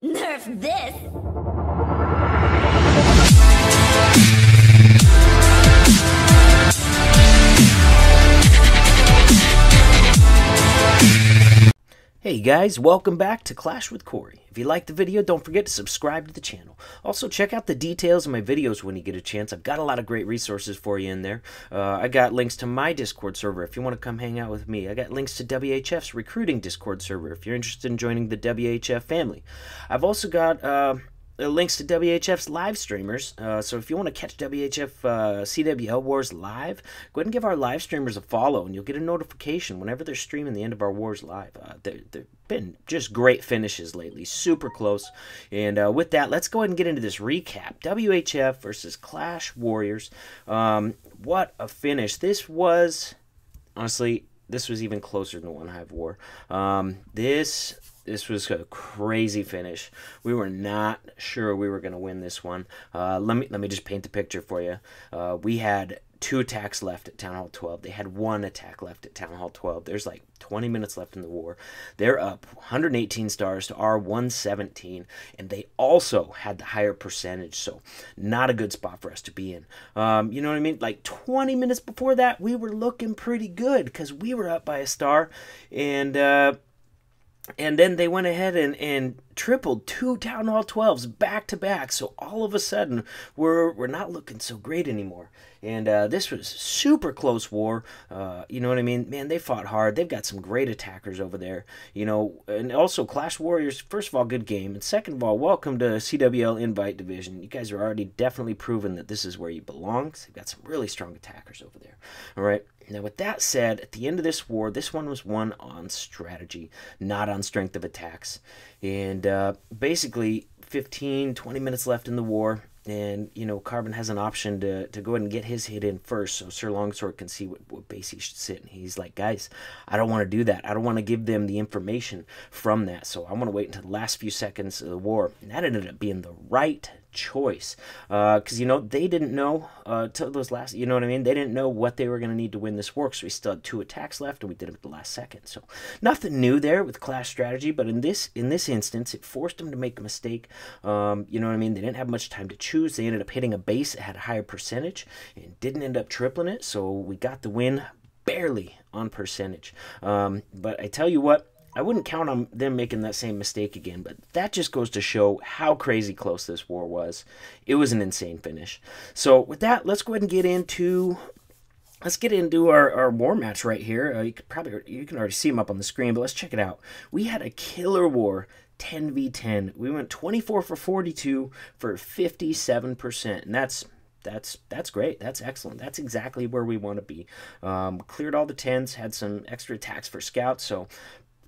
Nerf this! Hey guys, welcome back to Clash with Corey. If you liked the video, don't forget to subscribe to the channel. Also, check out the details of my videos when you get a chance. I've got a lot of great resources for you in there. I got links to my Discord server if you want to come hang out with me. I got links to WHF's recruiting Discord server if you're interested in joining the WHF family. I've also got links to WHF's live streamers, so if you want to catch WHF CWL Wars live, go ahead and give our live streamers a follow, and you'll get a notification whenever they're streaming the end of our Wars live. They've been just great finishes lately, super close. And with that, let's go ahead and get into this recap. WHF versus Clash Warriors. What a finish. This was, honestly, this was even closer than One Hive War. This was a crazy finish. We were not sure we were going to win this one. Let me just paint the picture for you. We had 2 attacks left at Town Hall 12. They had 1 attack left at Town Hall 12. There's like 20 minutes left in the war. They're up 118 stars to our 117, and they also had the higher percentage, so not a good spot for us to be in. You know what I mean? Like 20 minutes before that, we were looking pretty good because we were up by a star, and then they went ahead and tripled 2 Town Hall 12s back to back. So all of a sudden, we're not looking so great anymore. And this was super close war. You know what I mean? Man, they fought hard. They've got some great attackers over there. You know, and also Clash Warriors, first of all, good game. And second of all, welcome to CWL Invite Division. You guys are already definitely proven that this is where you belong. They've got some really strong attackers over there. All right. Now, with that said, at the end of this war, this one was won on strategy, not on strength of attacks. And basically, 15, 20 minutes left in the war. And, you know, Carbon has an option to go ahead and get his hit in first so Sir Longsword can see what base he should sit. And he's like, guys, I don't want to do that. I don't want to give them the information from that. So I want to wait until the last few seconds of the war. And that ended up being the right choice. Because, you know, they didn't know till those last, you know what I mean? They didn't know what they were going to need to win this war. So we still had 2 attacks left and we did it at the last second. So nothing new there with Clash strategy. But in this instance, it forced them to make a mistake. You know what I mean? They didn't have much time to choose. They ended up hitting a base that had a higher percentage and didn't end up tripling it, so we got the win barely on percentage. But I tell you what, I wouldn't count on them making that same mistake again, but that just goes to show how crazy close this war was. It was an insane finish. So with that, let's go ahead and get into our war match right here. You can already see them up on the screen, but let's check it out. We had a killer war. 10v10. We went 24 for 42 for 57%, and that's great. That's excellent. That's exactly where we want to be. Cleared all the 10s, had some extra attacks for scouts, so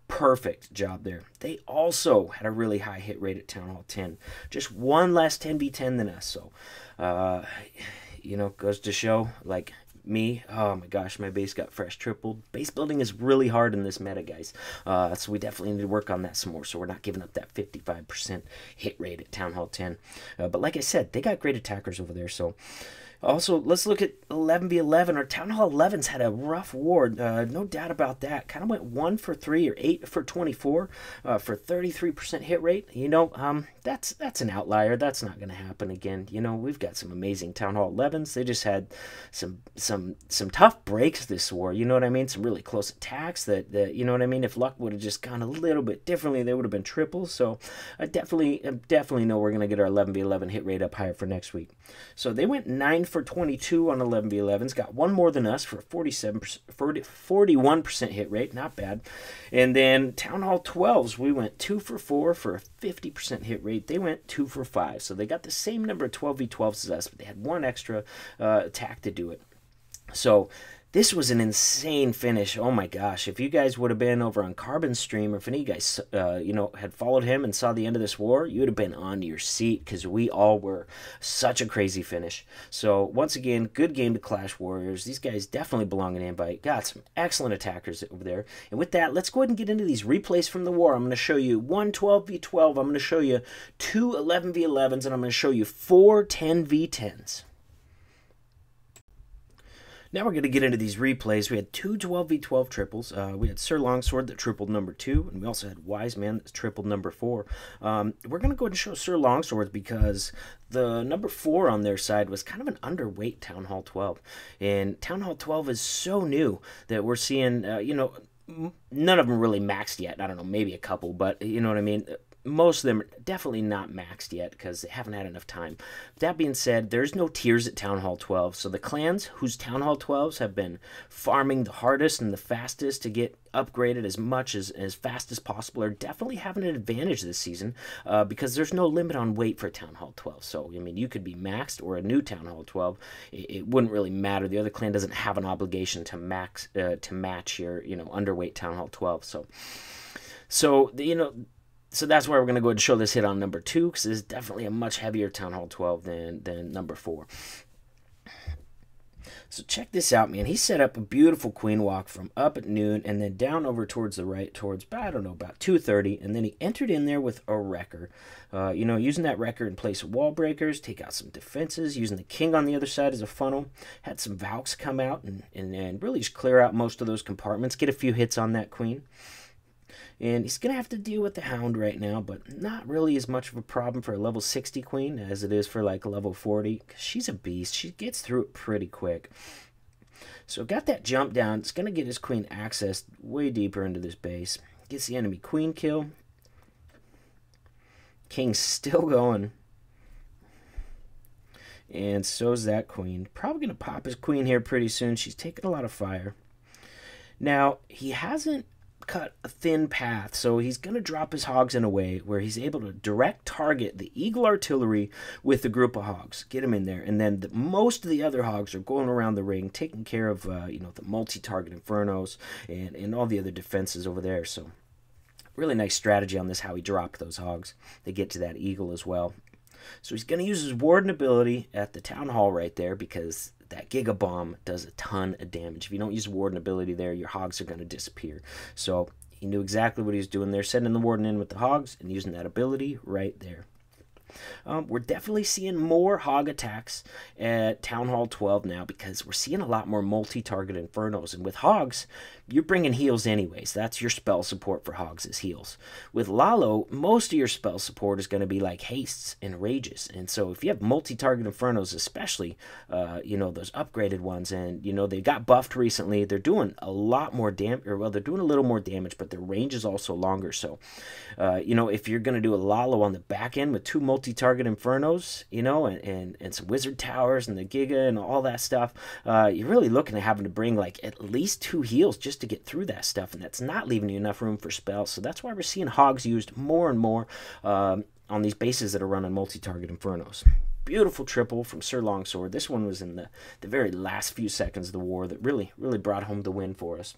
perfect job there. They also had a really high hit rate at Town Hall 10. Just one less 10v10 than us, so you know, goes to show, like, me, oh my gosh, my base got fresh tripled. Base building is really hard in this meta, guys. So we definitely need to work on that some more, so we're not giving up that 55% hit rate at Town Hall 10. But like I said, they got great attackers over there, so... Also, let's look at 11v11. Our Town Hall 11s had a rough war, no doubt about that. Kind of went 1 for 3 or 8 for 24 for 33% hit rate. You know, that's an outlier. That's not going to happen again. You know, we've got some amazing Town Hall 11s. They just had some tough breaks this war. You know what I mean? Some really close attacks that you know what I mean? If luck would have just gone a little bit differently, they would have been triples. So I definitely know we're going to get our 11v11 hit rate up higher for next week. So they went 9 for 22 on 11v11s, got one more than us for a 41% hit rate, not bad. And then Town Hall 12s, we went 2 for 4 for a 50% hit rate. They went 2 for 5, so they got the same number of 12v12s as us, but they had one extra attack to do it. So this was an insane finish. Oh my gosh. If you guys would have been over on Carbon's stream, or if any of you guys, you know, had followed him and saw the end of this war, you would have been on your seat because we all were. Such a crazy finish. So once again, good game to Clash Warriors. These guys definitely belong in Invite. Got some excellent attackers over there. And with that, let's go ahead and get into these replays from the war. I'm going to show you 1 12v12. I'm going to show you 2 11v11s, and I'm going to show you 4 10v10s. Now we're going to get into these replays. We had two 12v12 triples. We had Sir Longsword that tripled number 2, and we also had Wise Man that tripled number 4. We're going to go ahead and show Sir Longsword because the number 4 on their side was kind of an underweight Town Hall 12. And Town Hall 12 is so new that we're seeing, none of them really maxed yet. I don't know, maybe a couple, but you know what I mean? Most of them are definitely not maxed yet because they haven't had enough time. That being said, there's no tiers at Town Hall 12, so the clans whose Town Hall 12s have been farming the hardest and the fastest to get upgraded as fast as possible are definitely having an advantage this season because there's no limit on weight for Town Hall 12. So, I mean, you could be maxed or a new Town Hall 12. It wouldn't really matter. The other clan doesn't have an obligation to match your, underweight Town Hall 12. So that's why we're going to go ahead and show this hit on number 2, because it's definitely a much heavier Town Hall 12 than number 4. So check this out, man. He set up a beautiful queen walk from up at noon and then down over towards the right, towards, about 2:30, and then he entered in there with a wrecker. Using that wrecker in place of wall breakers, take out some defenses, using the king on the other side as a funnel. Had some Valks come out and really just clear out most of those compartments, get a few hits on that queen. And he's going to have to deal with the Hound right now, but not really as much of a problem for a level 60 queen as it is for like a level 40. Because she's a beast. She gets through it pretty quick. So got that jump down. It's going to get his queen accessed way deeper into this base. Gets the enemy queen kill. King's still going. And so's that queen. Probably going to pop his queen here pretty soon. She's taking a lot of fire. Now, he hasn't cut a thin path, so he's going to drop his hogs in a way where he's able to direct target the Eagle artillery with the group of hogs, get him in there, and then most of the other hogs are going around the ring taking care of the multi-target infernos and all the other defenses over there. So really nice strategy on this, how he dropped those hogs. They get to that Eagle as well. So he's going to use his Warden ability at the Town Hall right there because that Giga Bomb does a ton of damage. If you don't use Warden ability there, your hogs are going to disappear. So he knew exactly what he was doing there, sending the Warden in with the hogs and using that ability right there. We're definitely seeing more hog attacks at Town Hall 12 now because we're seeing a lot more multi-target infernos. And with hogs, you're bringing heals anyways. That's your spell support for hogs is heals. With Lalo, most of your spell support is going to be like hastes and rages. And so if you have multi-target infernos, especially, those upgraded ones, and, they got buffed recently, they're doing a lot more damage, they're doing a little more damage, but their range is also longer. So, if you're going to do a Lalo on the back end with 2 multi-target infernos, and some wizard towers and the Giga and all that stuff, you're really looking at having to bring like at least 2 heals just to get through that stuff, and that's not leaving you enough room for spells. So that's why we're seeing hogs used more and more on these bases that are running multi-target infernos. Beautiful triple from Sir Longsword. This one was in the very last few seconds of the war that really brought home the win for us.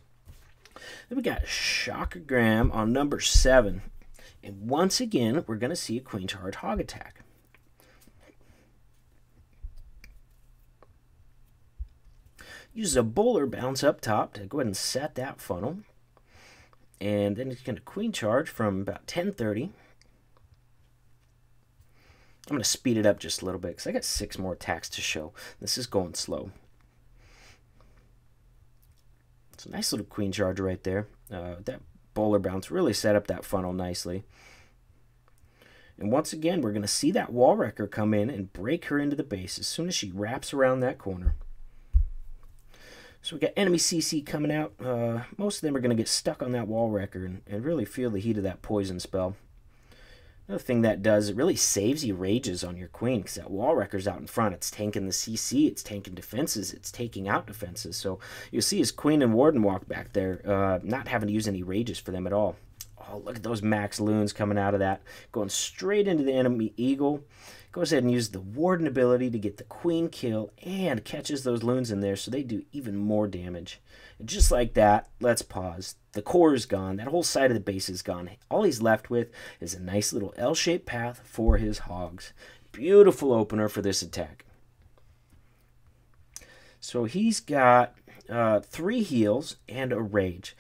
Then we got Shockergram on number 7. And once again, we're going to see a queen charge hog attack. Uses a bowler bounce up top to go ahead and set that funnel. And then it's going to queen charge from about 10:30. I'm going to speed it up just a little bit because I got 6 more attacks to show. This is going slow. It's a nice little queen charge right there. That bowler bounce really set up that funnel nicely. And once again, we're going to see that wall wrecker come in and break her into the base as soon as she wraps around that corner. So we got enemy CC coming out. Most of them are going to get stuck on that wall wrecker and really feel the heat of that poison spell. Another thing that does, it really saves you rages on your queen because that wall wrecker's out in front. It's tanking the CC, it's tanking defenses, it's taking out defenses. So you'll see his queen and warden walk back there, not having to use any rages for them at all. Oh, look at those max loons coming out of that, going straight into the enemy eagle. Goes ahead and uses the warden ability to get the queen kill and catches those loons in there so they do even more damage. And just like that, let's pause. The core is gone. That whole side of the base is gone. All he's left with is a nice little L-shaped path for his hogs. Beautiful opener for this attack. So he's got 3 heals and a rage.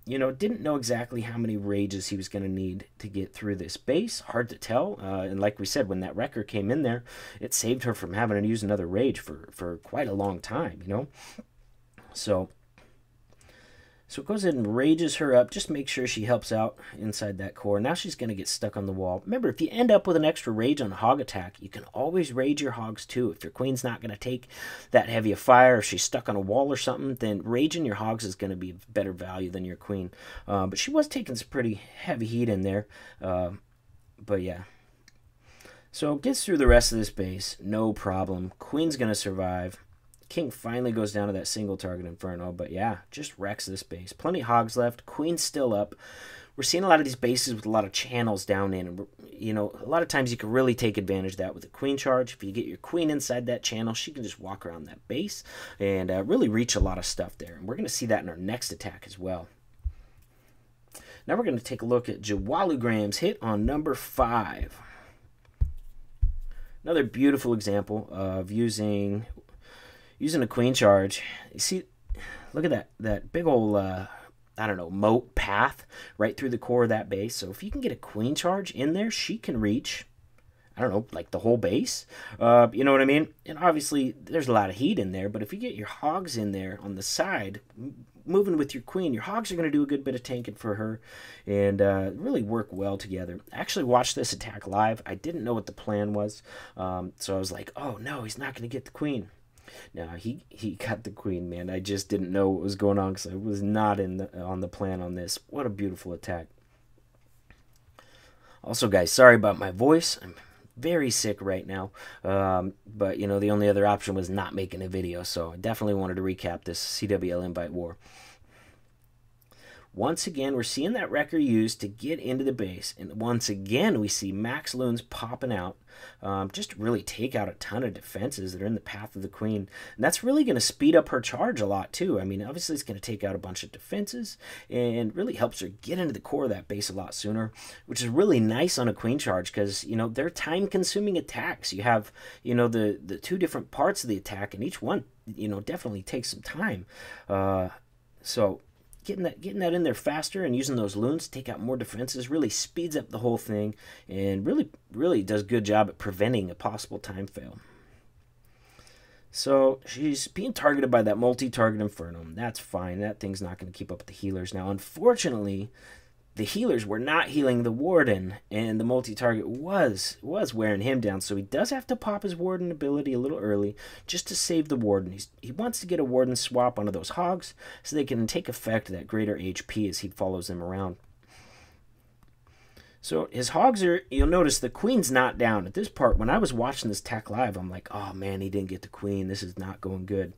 you know, didn't know exactly how many rages he was going to need to get through this base. Hard to tell. And like we said, when that wrecker came in there, it saved her from having to use another rage for quite a long time, you know. So it goes ahead and rages her up. Just make sure she helps out inside that core. Now she's going to get stuck on the wall. Remember, if you end up with an extra rage on a hog attack, you can always rage your hogs too. If your queen's not going to take that heavy of fire, if she's stuck on a wall or something, then raging your hogs is going to be better value than your queen. But she was taking some pretty heavy heat in there. But yeah. So gets through the rest of this base. No problem. Queen's going to survive. King finally goes down to that single target Inferno, but yeah, just wrecks this base. Plenty of hogs left. Queen's still up. We're seeing a lot of these bases with a lot of channels down in, and you know, a lot of times you can really take advantage of that with a queen charge. If you get your queen inside that channel, she can just walk around that base and really reach a lot of stuff there. And we're going to see that in our next attack as well. Now we're going to take a look at Jawalugram's hit on number 5. Another beautiful example of using a queen charge. You see, look at that big old, I don't know, moat path right through the core of that base. So if you can get a queen charge in there, she can reach, I don't know, like the whole base. You know what I mean? And obviously, there's a lot of heat in there, but if you get your hogs in there on the side, moving with your queen, your hogs are going to do a good bit of tanking for her and really work well together. I actually watched this attack live. I didn't know what the plan was, so I was like, oh no, he's not going to get the queen. No, he got the queen, man. I just didn't know what was going on because I was not on the plan on this. What a beautiful attack. Also, guys, sorry about my voice. I'm very sick right now. But, you know, the only other option was not making a video. So I definitely wanted to recap this CWL Invite War. Once again, we're seeing that wrecker used to get into the base. And once again, we see max loons popping out just to really take out a ton of defenses that are in the path of the queen. And that's really going to speed up her charge a lot, too. I mean, obviously, it's going to take out a bunch of defenses and really helps her get into the core of that base a lot sooner, which is really nice on a queen charge because, you know, they're time-consuming attacks. You have, you know, the two different parts of the attack, and each one, you know, definitely takes some time. So getting that in there faster and using those loons to take out more defenses really speeds up the whole thing and really does a good job at preventing a possible time fail. So she's being targeted by that multi-target Inferno. That's fine. That thing's not going to keep up with the healers. Now, unfortunately, the healers were not healing the Warden, and the multi-target was wearing him down, so he does have to pop his Warden ability a little early just to save the Warden. He wants to get a Warden swap onto those hogs so they can take effect of that greater HP as he follows them around. So his hogs are, you'll notice the queen's not down. At this part, when I was watching this attack live, I'm like, oh man, he didn't get the queen. This is not going good.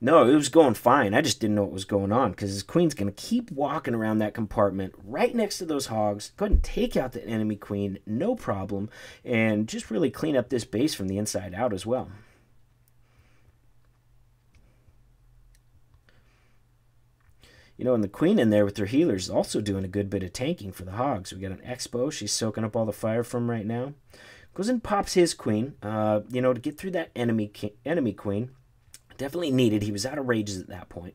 No, it was going fine. I just didn't know what was going on because his queen's going to keep walking around that compartment right next to those hogs. Go ahead and take out the enemy queen, no problem, and just really clean up this base from the inside out as well. You know, and the queen in there with her healers is also doing a good bit of tanking for the hogs. We got an Expo. She's soaking up all the fire from right now. Goes and pops his queen, you know, to get through that enemy queen. Definitely needed. He was out of rages at that point.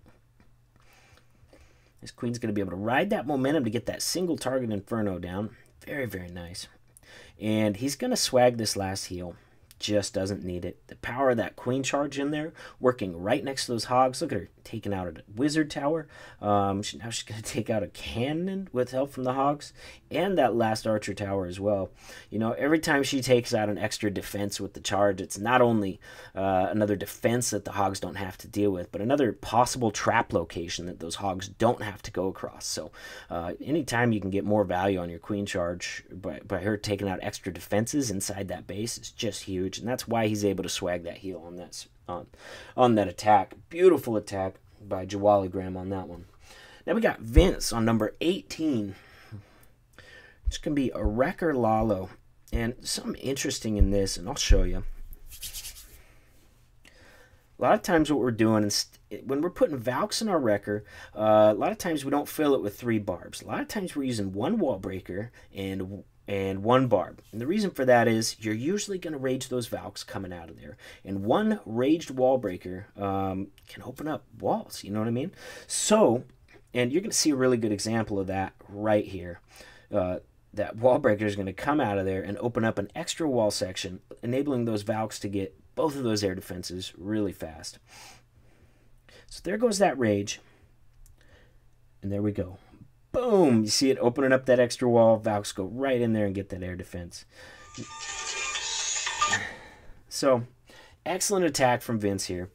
His queen's going to be able to ride that momentum to get that single target Inferno down. Very, very nice. And he's going to swag this last heal. Just doesn't need it. The power of that queen charge in there, working right next to those hogs. Look at her taking out a wizard tower. Now she's going to take out a cannon with help from the hogs, and that last archer tower as well. You know, every time she takes out an extra defense with the charge, it's not only another defense that the hogs don't have to deal with, but another possible trap location that those hogs don't have to go across. So anytime you can get more value on your queen charge by her taking out extra defenses inside that base, is just huge. And that's why he's able to swag that heal on that attack. Beautiful attack by Jawaligram on that one. Now we got Vince on number 18. It's going to be a Wrecker Lalo. And something interesting in this, and I'll show you. A lot of times what we're doing is when we're putting Valks in our Wrecker, a lot of times we don't fill it with 3 barbs. A lot of times we're using 1 wall breaker and 1 barb. And the reason for that is you're usually going to rage those Valks coming out of there. And 1 raged wall breaker can open up walls, you know what I mean? So And you're going to see a really good example of that right here. That wall breaker is going to come out of there and open up an extra wall section, enabling those Valks to get both of those air defenses really fast. So there goes that rage. And there we go. Boom! You see it opening up that extra wall. Valks go right in there and get that air defense. So, excellent attack from Vince here.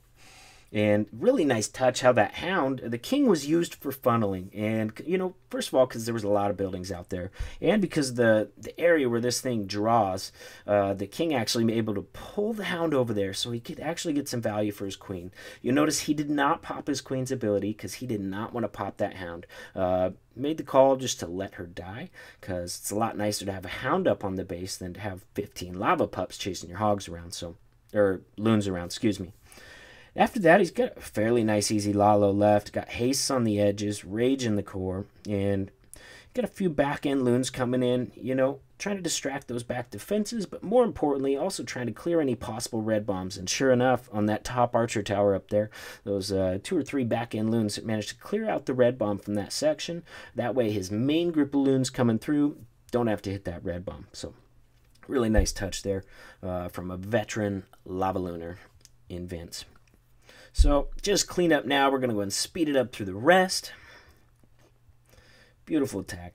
And really nice touch how that hound, the king was used for funneling. And, you know, first of all, because there was a lot of buildings out there. And because the area where this thing draws, the king actually be able to pull the hound over there so he could actually get some value for his queen. You notice he did not pop his queen's ability because he did not want to pop that hound. Made the call just to let her die because it's a lot nicer to have a hound up on the base than to have 15 lava pups chasing your hogs around. Or loons around, excuse me. After that, he's got a fairly nice, easy Lalo left. Got hastes on the edges, rage in the core, and got a few back-end loons coming in, you know, trying to distract those back defenses, but more importantly, also trying to clear any possible red bombs. And sure enough, on that top archer tower up there, those 2 or 3 back-end loons managed to clear out the red bomb from that section. That way, his main group of loons coming through don't have to hit that red bomb. So, really nice touch there from a veteran lava looner in Vince. So, just clean up now. We're going to go and speed it up through the rest. Beautiful attack.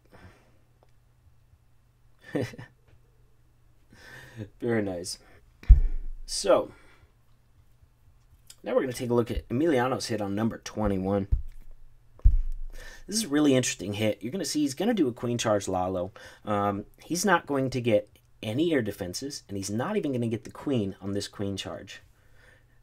Very nice. So, now we're going to take a look at Emiliano's hit on number 21. This is a really interesting hit. You're going to see he's going to do a queen charge Lalo. He's not going to get any air defenses, and he's not even going to get the queen on this queen charge.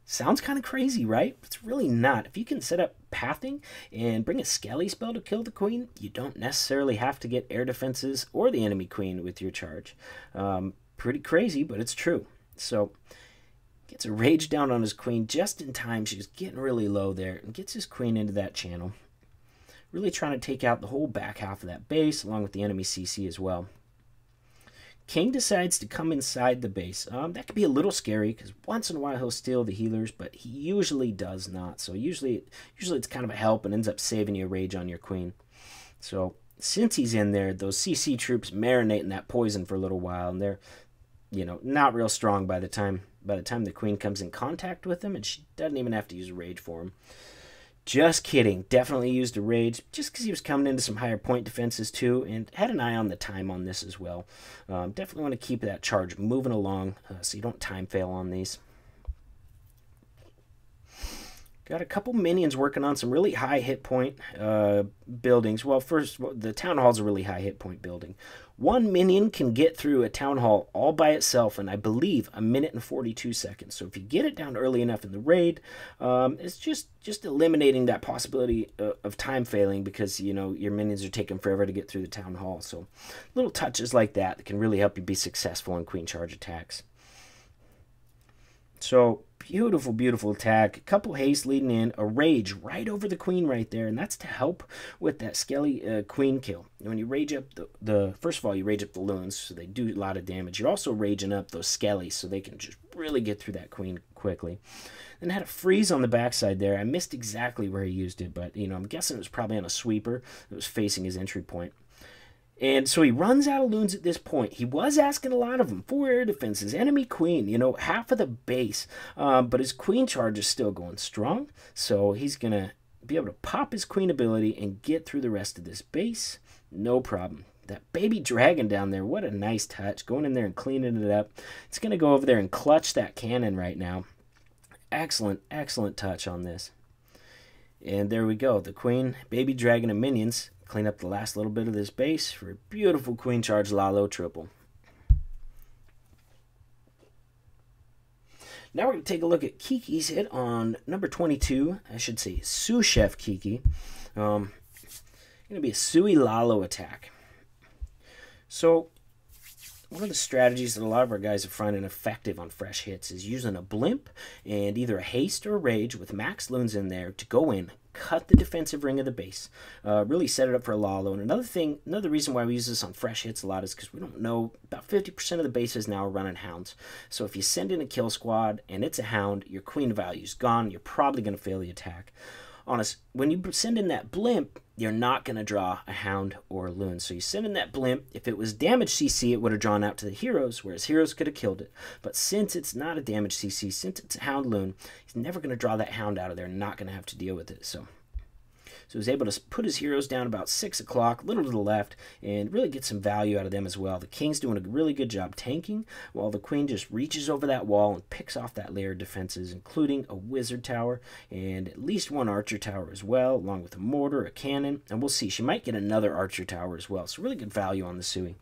Sounds kind of crazy, right? It's really not. If you can set up pathing and bring a Skelly spell to kill the queen, you don't necessarily have to get air defenses or the enemy queen with your charge. Pretty crazy, but it's true. So, gets a rage down on his queen just in time. She's getting really low there and gets his queen into that channel. Really trying to take out the whole back half of that base along with the enemy CC as well. King decides to come inside the base. That could be a little scary because once in a while he'll steal the healers, but he usually does not. So usually it's kind of a help and ends up saving you a rage on your queen. So since he's in there, those CC troops marinate in that poison for a little while, and they're, you know, not real strong by the time the queen comes in contact with them, and she doesn't even have to use a rage for him. Just kidding. Definitely used a rage just because he was coming into some higher point defenses too, and had an eye on the time on this as well. Definitely want to keep that charge moving along so you don't time fail on these. Got a couple minions working on some really high hit point buildings. Well, first, the town hall's a really high hit point building. One minion can get through a town hall all by itself in, I believe, 1 minute and 42 seconds. So if you get it down early enough in the raid, it's just eliminating that possibility of time failing because, you know, your minions are taking forever to get through the town hall. So little touches like that can really help you be successful in queen charge attacks. So, beautiful, beautiful attack. A couple haste leading in. A rage right over the queen right there. And that's to help with that Skelly queen kill. When you rage up first of all, you rage up the loons, so they do a lot of damage. You're also raging up those Skellies, so they can just really get through that queen quickly. Then had a freeze on the backside there. I missed exactly where he used it, but, you know, I'm guessing it was probably on a sweeper that was facing his entry point. And so he runs out of loons at this point. He was asking a lot of them. 4 air defenses, enemy queen, you know, half of the base. But his queen charge is still going strong. So he's going to be able to pop his queen ability and get through the rest of this base. No problem. That baby dragon down there, what a nice touch. Going in there and cleaning it up. It's going to go over there and clutch that cannon right now. Excellent, excellent touch on this. And there we go. The queen, baby dragon, and minions clean up the last little bit of this base for a beautiful queen charge Lalo triple. Now we're going to take a look at Kiki's hit on number 22. I should say Sous Chef Kiki. Going to be a Sui Lalo attack. So one of the strategies that a lot of our guys are finding effective on fresh hits is using a blimp and either a haste or a rage with max loons in there to go in, cut the defensive ring of the base, really set it up for a Lalo. And another reason why we use this on fresh hits a lot is because we don't know, about 50% of the bases now are running hounds. So if you send in a kill squad and it's a hound, your queen value's gone, you're probably going to fail the attack. when you send in that blimp, you're not going to draw a hound or a loon. So you send in that blimp. If it was damaged CC, it would have drawn out to the heroes, whereas heroes could have killed it. But since it's not a damaged CC, since it's a hound loon, he's never going to draw that hound out of there, not going to have to deal with it. So he was able to put his heroes down about 6 o'clock, little to the left, and really get some value out of them as well. The king's doing a really good job tanking, while the queen just reaches over that wall and picks off that layer of defenses, including a wizard tower and at least one archer tower as well, along with a mortar, a cannon, and we'll see. She might get another archer tower as well, so really good value on the Sui.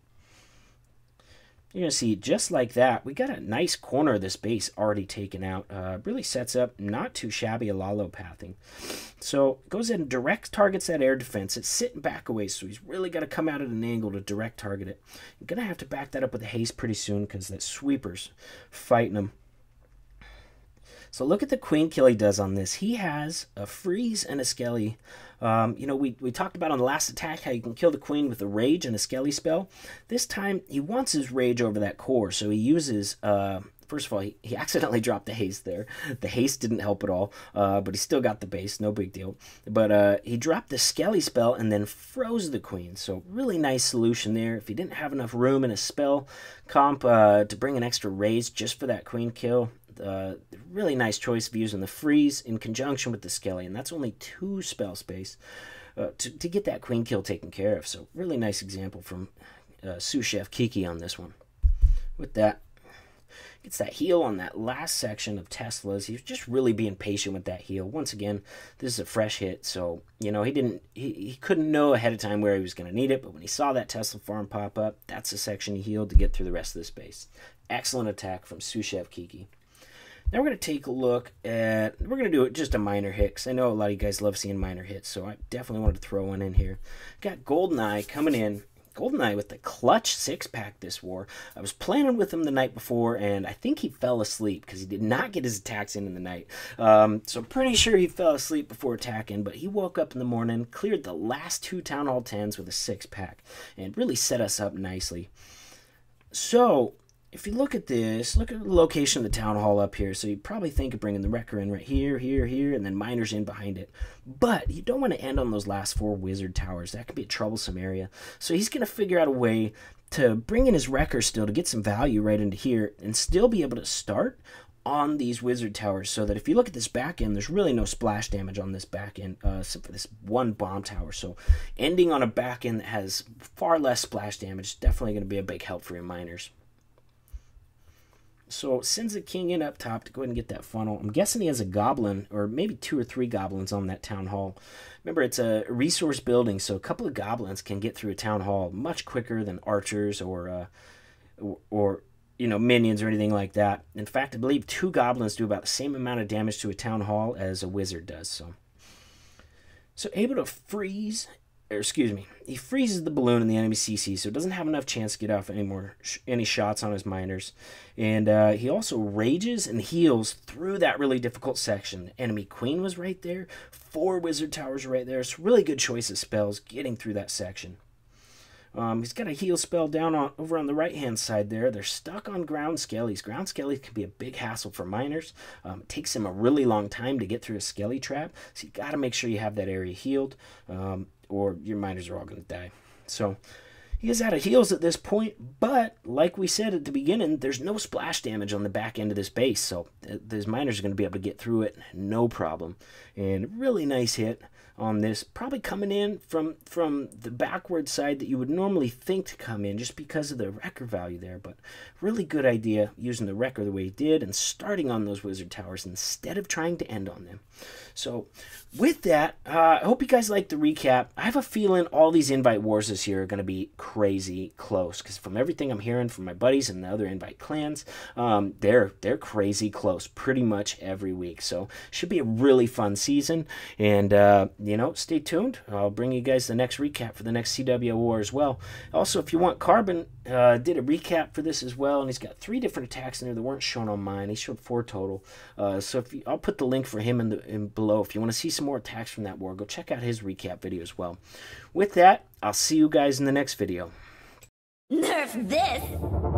You're going to see, just like that, we got a nice corner of this base already taken out. Really sets up not too shabby a Lalo pathing. So goes in and direct targets that air defense. It's sitting back away, so he's really got to come out at an angle to direct target it. You're going to have to back that up with a haste pretty soon because that sweeper's fighting him. So look at the queen kill he does on this. He has a freeze and a skelly. You know, we talked about on the last attack how you can kill the queen with a rage and a skelly spell. This time he wants his rage over that core, so he uses... First of all, he accidentally dropped the haste there. The haste didn't help at all, but he still got the base, no big deal. But he dropped the skelly spell and then froze the queen. So really nice solution there. If he didn't have enough room in a spell comp to bring an extra raise just for that queen kill, really nice choice of using the freeze in conjunction with the skelly, and that's only 2 spell space to get that queen kill taken care of. So really nice example from sous chef Kiki on this one. With that, gets that heal on that last section of Teslas. He was just really being patient with that heal. Once again, this is a fresh hit, so you know he couldn't know ahead of time where he was going to need it, but when he saw that Tesla farm pop up, that's the section he healed to get through the rest of the space. Excellent attack from sous chef Kiki. Now we're going to take a look at, we're going to do just a minor hit, because I know a lot of you guys love seeing minor hits, so I definitely wanted to throw one in here. Got GoldenEye coming in. GoldenEye with the clutch 6-pack this war. I was planning with him the night before, and I think he fell asleep because he did not get his attacks in the night. So pretty sure he fell asleep before attacking, but he woke up in the morning, cleared the last 2 Town Hall 10s with a 6-pack, and really set us up nicely. So if you look at this, look at the location of the Town Hall up here. So you probably think of bringing the Wrecker in right here, here, here, and then Miners in behind it. But you don't want to end on those last 4 Wizard Towers. That could be a troublesome area. So he's going to figure out a way to bring in his Wrecker still to get some value right into here and still be able to start on these Wizard Towers, so that if you look at this back end, there's really no splash damage on this back end, except for this 1 bomb tower. So ending on a back end that has far less splash damage is definitely going to be a big help for your Miners. So sends the king in up top to go ahead and get that funnel. I'm guessing he has a goblin, or maybe 2 or 3 goblins on that town hall. Remember, it's a resource building, so a couple of goblins can get through a town hall much quicker than archers or you know, minions or anything like that. In fact, I believe 2 goblins do about the same amount of damage to a town hall as a wizard does. So able to freeze. Or excuse me, he freezes the balloon in the enemy CC, so it doesn't have enough chance to get off any shots on his Miners. And he also rages and heals through that really difficult section. The enemy queen was right there, 4 wizard towers right there. It's a really good choice of spells getting through that section. He's got a heal spell down over on the right-hand side there. They're stuck on ground skellies. Ground skellies can be a big hassle for Miners. It takes them a really long time to get through a skelly trap, so you got to make sure you have that area healed, or your Miners are all going to die. So he is out of heals at this point, but like we said at the beginning, there's no splash damage on the back end of this base, so these Miners are going to be able to get through it no problem. And really nice hit on this, probably coming in from the backward side that you would normally think to come in just because of the Wrecker value there, but really good idea using the Wrecker the way he did and starting on those Wizard Towers instead of trying to end on them. So with that, I hope you guys liked the recap. I have a feeling all these invite wars this year are going to be crazy close, because from everything I'm hearing from my buddies and the other invite clans, they're crazy close pretty much every week. So should be a really fun season, and you know, stay tuned. I'll bring you guys the next recap for the next CW war as well. Also, if you want, Carbon did a recap for this as well, and he's got 3 different attacks in there that weren't shown on mine. He showed 4 total. So I'll put the link for him in below. If you want to see some more attacks from that war, go check out his recap video as well. With that, I'll see you guys in the next video. Nerf this!